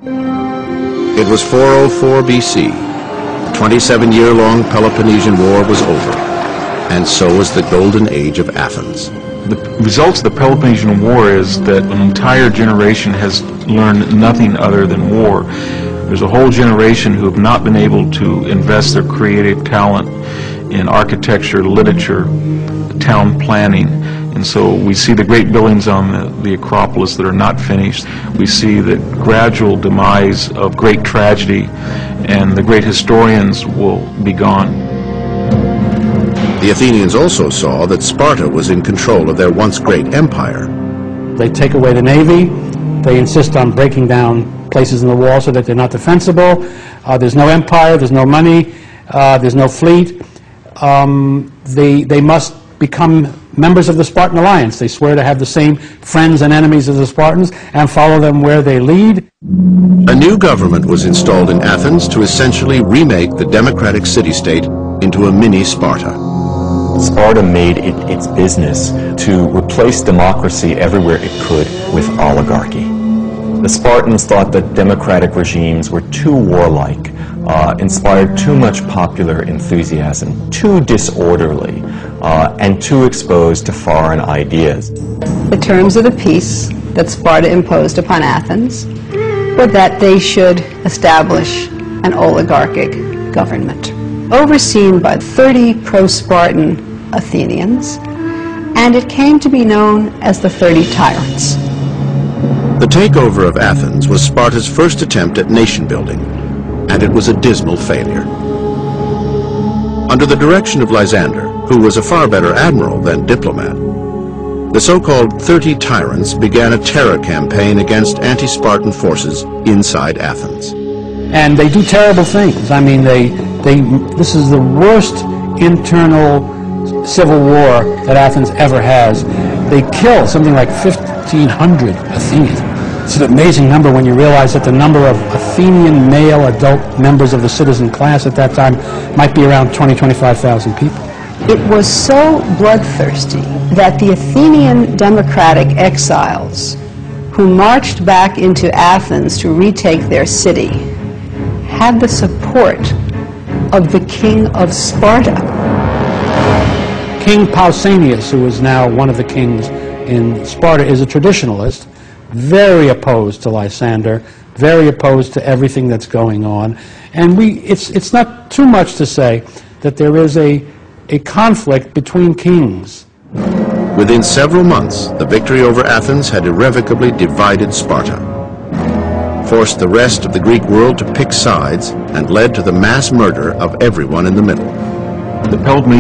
It was 404 BC. The 27-year-long Peloponnesian War was over, and so was the golden age of Athens. The results of the Peloponnesian War is that an entire generation has learned nothing other than war. There's a whole generation who have not been able to invest their creative talent in architecture, literature, town planning. And so we see the great buildings on the Acropolis that are not finished. We see the gradual demise of great tragedy, and the great historians will be gone. The Athenians also saw that Sparta was in control of their once great empire. They take away the navy. They insist on breaking down places in the wall so that they're not defensible. There's no empire, there's no money, there's no fleet. They must become members of the Spartan alliance. They swear to have the same friends and enemies as the Spartans and follow them where they lead. A new government was installed in Athens to essentially remake the democratic city-state into a mini Sparta. Sparta made it its business to replace democracy everywhere it could with oligarchy. The Spartans thought that democratic regimes were too warlike, inspired too much popular enthusiasm, too disorderly, and too exposed to foreign ideas. The terms of the peace that Sparta imposed upon Athens were that they should establish an oligarchic government, overseen by 30 pro-Spartan Athenians, and it came to be known as the 30 Tyrants. The takeover of Athens was Sparta's first attempt at nation-building, and it was a dismal failure. Under the direction of Lysander, who was a far better admiral than diplomat, the so-called 30 Tyrants began a terror campaign against anti-Spartan forces inside Athens. And they do terrible things. I mean, this is the worst internal civil war that Athens ever has. They kill something like 1,500 Athenians. It's an amazing number when you realize that the number of Athenian male adult members of the citizen class at that time might be around 25,000 people. It was so bloodthirsty that the Athenian democratic exiles who marched back into Athens to retake their city had the support of the king of Sparta. King Pausanias, who is now one of the kings in Sparta, is a traditionalist, very opposed to Lysander, very opposed to everything that's going on. And it's not too much to say that there is a conflict between kings. Within several months, the victory over Athens had irrevocably divided Sparta, forced the rest of the Greek world to pick sides, and led to the mass murder of everyone in the middle. The Peloponnesian